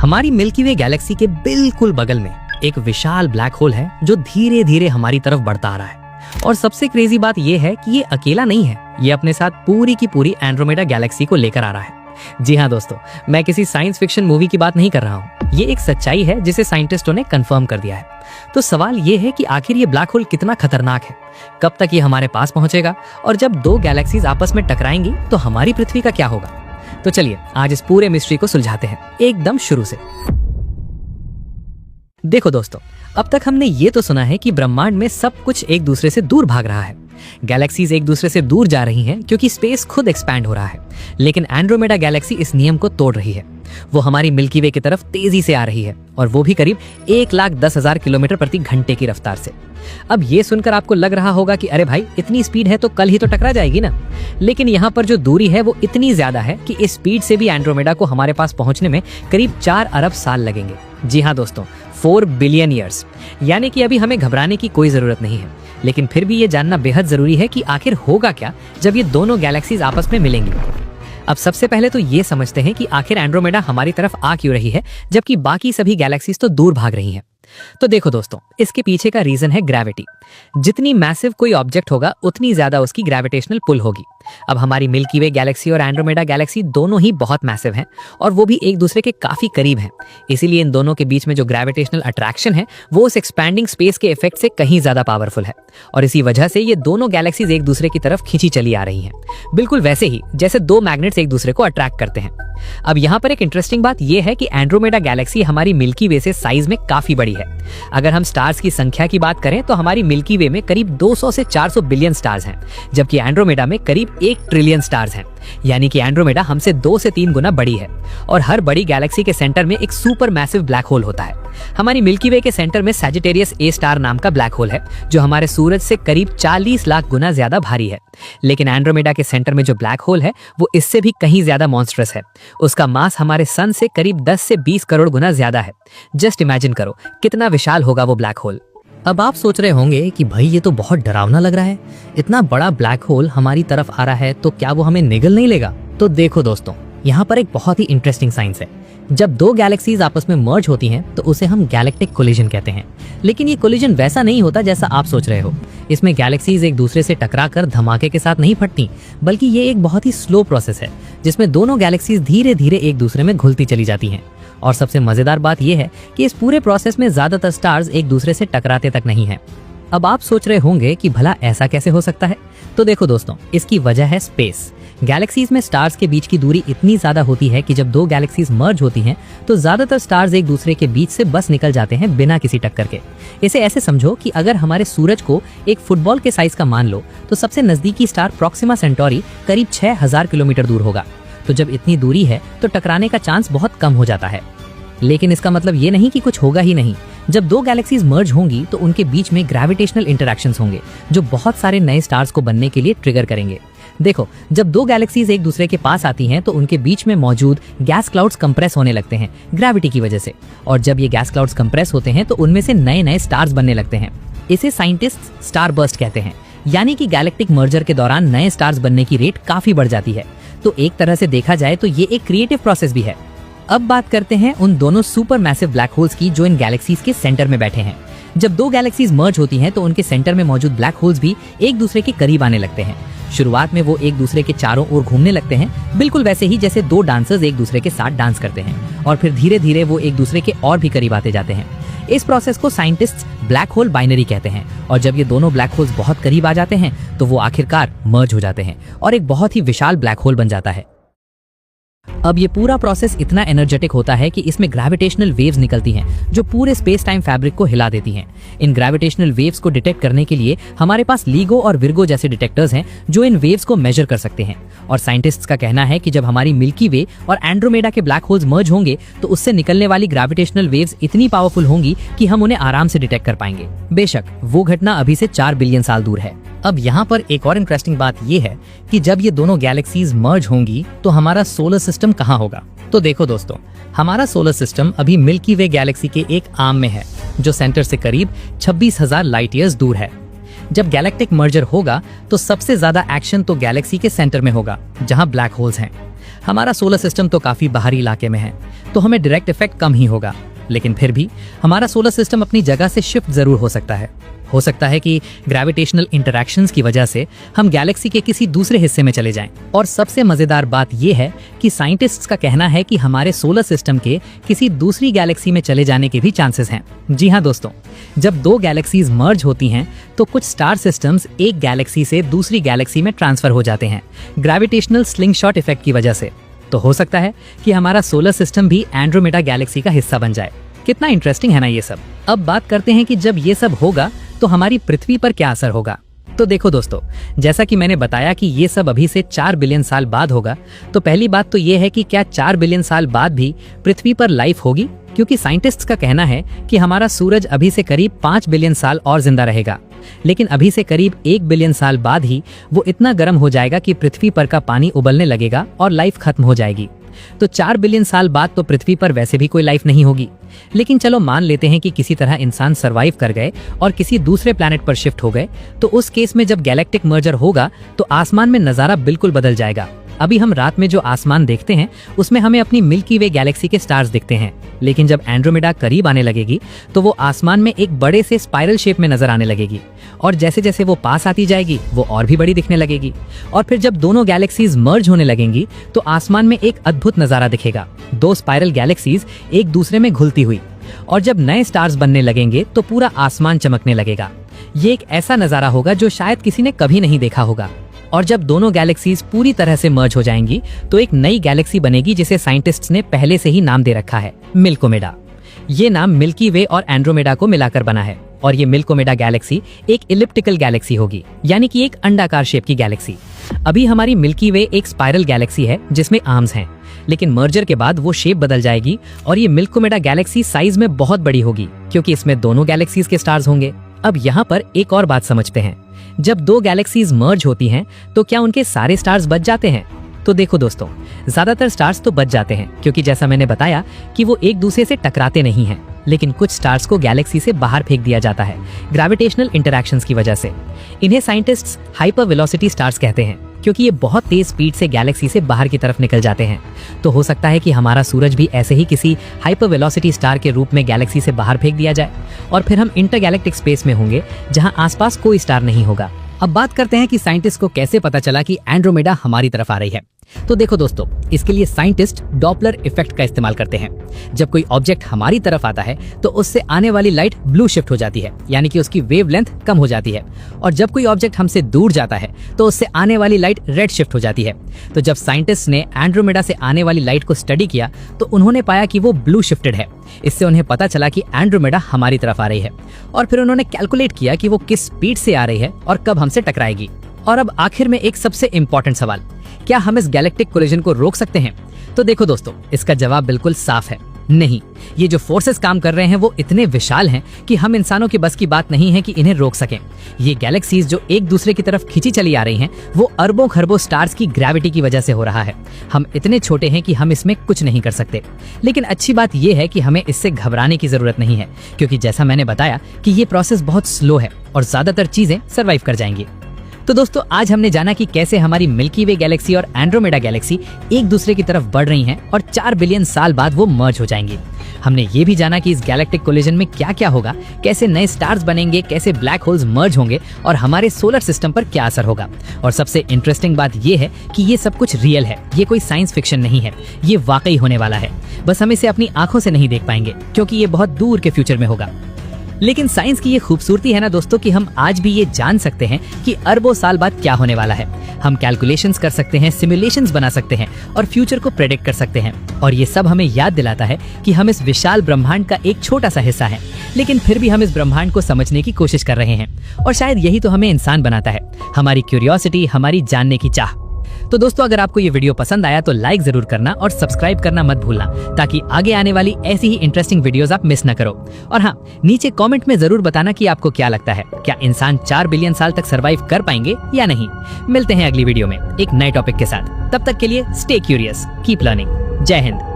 हमारी मिल्की वे गैलेक्सी के बिल्कुल बगल में एक विशाल ब्लैक होल है जो धीरे धीरे हमारी तरफ बढ़ता आ रहा है। और सबसे क्रेजी बात यह है कि ये अकेला नहीं है, ये अपने साथ पूरी की पूरी एंड्रोमेडा गैलेक्सी को लेकर आ रहा है। जी हाँ दोस्तों, मैं किसी साइंस फिक्शन मूवी की बात नहीं कर रहा हूँ, ये एक सच्चाई है जिसे साइंटिस्टों ने कंफर्म कर दिया है। तो सवाल ये है कि आखिर ये ब्लैक होल कितना खतरनाक है, कब तक ये हमारे पास पहुंचेगा, और जब दो गैलेक्सीज आपस में टकराएंगी तो हमारी पृथ्वी का क्या होगा। तो चलिए आज इस पूरे मिस्ट्री को सुलझाते हैं एकदम शुरू से। देखो दोस्तों, अब तक हमने ये तो सुना है कि ब्रह्मांड में सब कुछ एक दूसरे से दूर भाग रहा है, गैलेक्सीज एक दूसरे से दूर जा रही हैं क्योंकि स्पेस खुद एक्सपैंड हो रहा है। लेकिन एंड्रोमेडा गैलेक्सी इस नियम को तोड़ रही है, वो हमारी मिल्की वे की तरफ तेजी से आ रही है, और वो भी करीब 1,10,000 किलोमीटर प्रति घंटे की रफ्तार से। अब ये सुनकर आपको लग रहा होगा कि अरे भाई, इतनी स्पीड है तो कल ही तो टकरा जाएगी ना। लेकिन यहाँ पर जो दूरी है वो इतनी ज्यादा है कि इस स्पीड से भी एंड्रोमेडा को हमारे पास पहुंचने में करीब 4 अरब साल लगेंगे। जी हाँ दोस्तों, 4 बिलियन ईयर्स। यानी कि अभी हमें घबराने की कोई जरूरत नहीं है, लेकिन फिर भी ये जानना बेहद जरूरी है कि आखिर होगा क्या जब ये दोनों गैलेक्सीज आपस में मिलेंगी। अब सबसे पहले तो ये समझते हैं कि आखिर एंड्रोमेडा हमारी तरफ आ क्यों रही है जबकि बाकी सभी गैलेक्सीज तो दूर भाग रही हैं। तो देखो दोस्तों, इसके पीछे का रीजन है ग्रेविटी। जितनी मैसिव कोई ऑब्जेक्ट होगा उतनी ज्यादा उसकी ग्रेविटेशनल पुल होगी। अब हमारी मिल्की वे गैलेक्सी और एंड्रोमेडा गैलेक्सी दोनों ही बहुत मैसिव हैं और वो भी एक दूसरे के काफी करीब हैं। इसीलिए इन दोनों के बीच में जो ग्रेविटेशनल अट्रैक्शन है वो उस एक्सपैंडिंग स्पेस के इफेक्ट से कहीं ज्यादा पावरफुल है, और इसी वजह से ये दोनों गैलेक्सीज एक दूसरे की तरफ खींची चली आ रही हैं, बिल्कुल वैसे ही जैसे दो मैग्नेट्स एक दूसरे को अट्रैक्ट करते हैं। अब यहाँ पर एक इंटरेस्टिंग बात यह है कि एंड्रोमेडा गैलेक्सी हमारी मिल्की वे से साइज में काफी बड़ी है। अगर हम स्टार्स की संख्या की बात करें तो हमारी मिल्की वे में करीब 200 से 400 बिलियन स्टार्स हैं, जबकि एंड्रोमेडा में करीब 1 ट्रिलियन स्टार्स हैं। यानी कि एंड्रोमेडा हमसे 2 से 3 गुना बड़ी है। और हर बड़ी गैलेक्सी के सेंटर में एक सुपर मैसिव ब्लैक होल होता है। हमारी मिल्की वे के सेंटर में सैजिटेरियस ए स्टार नाम का ब्लैक होल है जो हमारे सूरज से करीब 40 लाख गुना ज्यादा भारी है। लेकिन एंड्रोमेडा के सेंटर में जो ब्लैक होल है वो इससे भी कहीं ज्यादा मॉन्स्ट्रस है। उसका मास हमारे सन से करीब 10 से 20 करोड़ गुना ज्यादा है। जस्ट इमेजिन करो कितना विशाल होगा वो ब्लैक होल। अब आप सोच रहे होंगे कि भाई ये तो बहुत डरावना लग रहा है, इतना बड़ा ब्लैक होल हमारी तरफ आ रहा है तो क्या वो हमें निगल नहीं लेगा। तो देखो दोस्तों, यहाँ पर एक बहुत ही इंटरेस्टिंग साइंस है। जब दो गैलेक्सीज आपस में मर्ज होती हैं तो उसे हम गैलेक्टिक कोलिजन कहते हैं। लेकिन ये कोलिजन वैसा नहीं होता जैसा आप सोच रहे हो। इसमें गैलेक्सीज एक दूसरे से टकराकर धमाके के साथ नहीं फटती, बल्कि ये एक बहुत ही स्लो प्रोसेस है जिसमें दोनों गैलेक्सीज धीरे धीरे एक दूसरे में घुलती चली जाती हैं। और सबसे मजेदार बात यह है कि इस पूरे प्रोसेस में ज्यादातर स्टार्स एक दूसरे से टकराते तक नहीं हैं। अब आप सोच रहे होंगे कि भला ऐसा कैसे हो सकता है। तो देखो दोस्तों, इसकी वजह है स्पेस। गैलेक्सीज में स्टार्स के बीच की दूरी इतनी ज्यादा होती है कि जब दो गैलेक्सीज मर्ज होती हैं तो ज्यादातर स्टार्स एक दूसरे के बीच से बस निकल जाते हैं बिना किसी टक्कर के। इसे ऐसे समझो कि अगर हमारे सूरज को एक फुटबॉल के साइज का मान लो तो सबसे नजदीकी स्टार प्रोक्सिमा सेंटोरी करीब 6000 किलोमीटर दूर होगा। तो जब इतनी दूरी है तो टकराने का चांस बहुत कम हो जाता है। लेकिन इसका मतलब ये नहीं कि कुछ होगा ही नहीं। जब दो गैलेक्सीज मर्ज होंगी तो उनके बीच में ग्रेविटेशनल इंटरैक्शंस होंगे जो बहुत सारे नए स्टार्स को बनने के लिए ट्रिगर करेंगे। देखो, जब दो गैलेक्सीज एक दूसरे के पास आती हैं तो उनके बीच में मौजूद गैस क्लाउड्स कंप्रेस होने लगते हैं ग्रेविटी की वजह से, और जब ये गैस क्लाउड्स कंप्रेस होते हैं तो उनमें से नए नए स्टार्स बनने लगते हैं। इसे साइंटिस्ट स्टार बर्स्ट कहते हैं। यानी कि गैलेक्टिक मर्जर के दौरान नए स्टार्स बनने की रेट काफी बढ़ जाती है। तो एक तरह से देखा जाए तो ये एक क्रिएटिव प्रोसेस भी है। अब बात करते हैं उन दोनों सुपर मैसिव ब्लैक होल्स की जो इन गैलेक्सीज के सेंटर में बैठे हैं। जब दो गैलेक्सीज मर्ज होती हैं तो उनके सेंटर में मौजूद ब्लैक होल्स भी एक दूसरे के करीब आने लगते हैं। शुरुआत में वो एक दूसरे के चारों ओर घूमने लगते हैं, बिल्कुल वैसे ही जैसे दो डांसर्स एक दूसरे के साथ डांस करते हैं, और फिर धीरे धीरे वो एक दूसरे के और भी करीब आते जाते हैं। इस प्रोसेस को साइंटिस्ट्स ब्लैक होल बाइनरी कहते हैं, और जब ये दोनों ब्लैक होल्स बहुत करीब आ जाते हैं तो वो आखिरकार मर्ज हो जाते हैं और एक बहुत ही विशाल ब्लैक होल बन जाता है। अब ये पूरा प्रोसेस इतना एनर्जेटिक होता है कि इसमें ग्रेविटेशनल वेव्स निकलती हैं जो पूरे स्पेस टाइम फैब्रिक को हिला देती हैं। इन ग्रेविटेशनल वेव्स को डिटेक्ट करने के लिए हमारे पास लीगो और विर्गो जैसे डिटेक्टर्स हैं जो इन वेव्स को मेजर कर सकते हैं। और साइंटिस्ट्स का कहना है कि जब हमारी मिल्की वे और एंड्रोमेडा के ब्लैक होल्स मर्ज होंगे तो उससे निकलने वाली ग्रेविटेशनल वेव्स इतनी पावरफुल होंगी कि हम उन्हें आराम से डिटेक्ट कर पाएंगे। बेशक वो घटना अभी से 4 बिलियन साल दूर है। अब यहाँ पर एक और इंटरेस्टिंग बात यह है कि जब ये दोनों गैलेक्सीज मर्ज होंगी तो हमारा सोलर सिस्टम कहाँ होगा। तो देखो दोस्तों, हमारा सोलर सिस्टम अभी मिल्की वे गैलेक्सी के एक आर्म में है जो सेंटर से करीब 26,000 लाइट ईयर्स दूर है। जब गैलेक्टिक मर्जर होगा तो सबसे ज्यादा एक्शन तो गैलेक्सी के सेंटर में होगा, जहां ब्लैक होल्स हैं। हमारा सोलर सिस्टम तो काफी बाहरी इलाके में है, तो हमें डायरेक्ट इफेक्ट कम ही होगा, लेकिन फिर भी हमारा सोलर सिस्टम अपनी जगह से शिफ्ट जरूर हो सकता है। हो सकता है कि ग्रेविटेशनल इंटरैक्शंस की वजह से हम गैलेक्सी के किसी दूसरे हिस्से में चले जाएं। और सबसे मजेदार बात यह है कि साइंटिस्ट्स का कहना है कि हमारे सोलर सिस्टम के किसी दूसरी गैलेक्सी में चले जाने के भी चांसेस हैं। जी हाँ दोस्तों, जब दो गैलेक्सीज मर्ज होती हैं तो कुछ स्टार सिस्टम्स एक गैलेक्सी से दूसरी गैलेक्सी में ट्रांसफर हो जाते हैं ग्रेविटेशनल स्लिंगशॉट इफेक्ट की वजह से। तो हो सकता है कि हमारा सोलर सिस्टम भी एंड्रोमेडा गैलेक्सी का हिस्सा बन जाए। कितना इंटरेस्टिंग है ना ये सब। अब बात करते हैं कि जब ये सब होगा तो हमारी पृथ्वी पर क्या असर होगा। तो देखो दोस्तों, जैसा कि मैंने बताया कि ये सब अभी से 4 बिलियन साल बाद होगा, तो पहली बात तो ये है कि क्या 4 बिलियन साल बाद भी पृथ्वी पर लाइफ होगी, क्योंकि साइंटिस्ट्स का कहना है कि हमारा सूरज अभी से करीब 5 बिलियन साल और जिंदा रहेगा, लेकिन अभी से करीब 1 बिलियन साल बाद ही वो इतना गर्म हो जाएगा कि पृथ्वी पर का पानी उबलने लगेगा और लाइफ खत्म हो जाएगी। तो 4 बिलियन साल बाद तो पृथ्वी पर वैसे भी कोई लाइफ नहीं होगी, लेकिन चलो मान लेते हैं कि किसी तरह इंसान सरवाइव कर गए और किसी दूसरे प्लैनेट पर शिफ्ट हो गए, तो उस केस में जब गैलेक्टिक मर्जर होगा तो आसमान में नजारा बिल्कुल बदल जाएगा। अभी हम रात में जो आसमान देखते हैं उसमें हमें अपनी मिल्की वे गैलेक्सी के स्टार्स दिखते हैं, लेकिन जब एंड्रोमेडा करीब आने लगेगी तो वो आसमान में एक बड़े से स्पाइरल शेप में नजर आने लगेगी, और जैसे जैसे वो पास आती जाएगी वो और भी बड़ी दिखने लगेगी। और फिर जब दोनों गैलेक्सीज मर्ज होने लगेंगी तो आसमान में एक अद्भुत नजारा दिखेगा, 2 स्पाइरल गैलेक्सीज एक दूसरे में घुलती हुई। और जब नए स्टार्स बनने लगेंगे तो पूरा आसमान चमकने लगेगा। ये एक ऐसा नजारा होगा जो शायद किसी ने कभी नहीं देखा होगा। और जब दोनों गैलेक्सीज पूरी तरह से मर्ज हो जाएंगी तो एक नई गैलेक्सी बनेगी जिसे साइंटिस्ट्स ने पहले से ही नाम दे रखा है, मिल्कोमेडा। ये नाम मिल्की वे और एंड्रोमेडा को मिलाकर बना है, और ये मिल्कोमेडा गैलेक्सी एक इलिप्टिकल गैलेक्सी होगी, यानी कि एक अंडाकार शेप की गैलेक्सी। अभी हमारी मिल्की वे एक स्पाइरल गैलेक्सी है जिसमें आर्म्स हैं, लेकिन मर्जर के बाद वो शेप बदल जाएगी और ये मिल्कोमेडा गैलेक्सी साइज में बहुत बड़ी होगी, क्योंकि इसमें दोनों गैलेक्सीज के स्टार्स होंगे। अब यहाँ पर एक और बात समझते हैं, जब 2 गैलेक्सीज मर्ज होती हैं तो क्या उनके सारे स्टार्स बच जाते हैं? तो देखो दोस्तों, ज्यादातर स्टार्स तो बच जाते हैं, क्योंकि जैसा मैंने बताया कि वो एक दूसरे से टकराते नहीं हैं, लेकिन कुछ स्टार्स को गैलेक्सी से बाहर फेंक दिया जाता है ग्रेविटेशनल इंटरैक्शंस की वजह से। इन्हें साइंटिस्ट्स हाइपर वेलोसिटी स्टार्स कहते हैं, क्योंकि ये बहुत तेज स्पीड से गैलेक्सी से बाहर की तरफ निकल जाते हैं। तो हो सकता है कि हमारा सूरज भी ऐसे ही किसी हाइपर वेलोसिटी स्टार के रूप में गैलेक्सी से बाहर फेंक दिया जाए, और फिर हम इंटरगैलेक्टिक स्पेस में होंगे जहां आसपास कोई स्टार नहीं होगा। अब बात करते हैं कि साइंटिस्ट को कैसे पता चला कि एंड्रोमेडा हमारी तरफ आ रही है। तो देखो दोस्तों, इसके लिए साइंटिस्ट डॉपलर इफेक्ट का इस्तेमाल करते हैं। जब कोई ऑब्जेक्ट हमारी तरफ आता है तो उससे आने वाली लाइट ब्लू शिफ्ट हो जाती है, यानी कि उसकी वेवलेंथ कम हो जाती है, और जब कोई ऑब्जेक्ट हमसे दूर जाता है तो उससे आने वाली लाइट रेड शिफ्ट हो जाती है। तो जब साइंटिस्ट ने एंड्रोमेडा से आने वाली लाइट को स्टडी किया तो उन्होंने पाया कि वो ब्लू शिफ्टेड है। इससे उन्हें पता चला कि एंड्रोमेडा हमारी तरफ आ रही है, और फिर उन्होंने कैलकुलेट किया कि वो किस स्पीड से आ रही है और कब हमसे टकराएगी। और अब आखिर में एक सबसे इंपॉर्टेंट सवाल, क्या हम इस गैलेक्टिक कोलिजन को रोक सकते हैं? तो देखो दोस्तों, इसका जवाब बिल्कुल साफ है, नहीं। ये जो फोर्सेस काम कर रहे हैं वो इतने विशाल हैं कि हम इंसानों की बस की बात नहीं है कि इन्हें रोक सकें। ये गैलेक्सीज जो एक दूसरे की तरफ खींची चली आ रही हैं, वो अरबों खरबों स्टार्स की ग्रेविटी की वजह से हो रहा है। हम इतने छोटे हैं कि हम इसमें कुछ नहीं कर सकते। लेकिन अच्छी बात यह है कि हमें इससे घबराने की जरूरत नहीं है, क्योंकि जैसा मैंने बताया कि ये प्रोसेस बहुत स्लो है और ज्यादातर चीजें सर्वाइव कर जाएंगी। तो दोस्तों, आज हमने जाना कि कैसे हमारी मिल्की वे गैलेक्सी और एंड्रोमेडा गैलेक्सी एक दूसरे की तरफ बढ़ रही हैं और 4 बिलियन साल बाद वो मर्ज हो जाएंगी। हमने ये भी जाना कि इस गैलेक्टिक कोलिजन में क्या क्या होगा, कैसे नए स्टार्स बनेंगे, कैसे ब्लैक होल्स मर्ज होंगे और हमारे सोलर सिस्टम पर क्या असर होगा। और सबसे इंटरेस्टिंग बात ये है कि ये सब कुछ रियल है, ये कोई साइंस फिक्शन नहीं है, ये वाकई होने वाला है। बस हम इसे अपनी आंखों से नहीं देख पाएंगे, क्योंकि ये बहुत दूर के फ्यूचर में होगा। लेकिन साइंस की ये खूबसूरती है ना दोस्तों कि हम आज भी ये जान सकते हैं कि अरबों साल बाद क्या होने वाला है। हम कैलकुलेशंस कर सकते हैं, सिमुलेशंस बना सकते हैं और फ्यूचर को प्रेडिक्ट कर सकते हैं। और ये सब हमें याद दिलाता है कि हम इस विशाल ब्रह्मांड का एक छोटा सा हिस्सा है, लेकिन फिर भी हम इस ब्रह्मांड को समझने की कोशिश कर रहे हैं। और शायद यही तो हमें इंसान बनाता है, हमारी क्यूरियोसिटी, हमारी जानने की चाह। तो दोस्तों, अगर आपको ये वीडियो पसंद आया तो लाइक जरूर करना और सब्सक्राइब करना मत भूलना, ताकि आगे आने वाली ऐसी ही इंटरेस्टिंग वीडियोस आप मिस न करो। और हाँ, नीचे कमेंट में जरूर बताना कि आपको क्या लगता है, क्या इंसान 4 बिलियन साल तक सरवाइव कर पाएंगे या नहीं। मिलते हैं अगली वीडियो में एक नए टॉपिक के साथ। तब तक के लिए स्टे क्यूरियस, कीप लर्निंग। जय हिंद।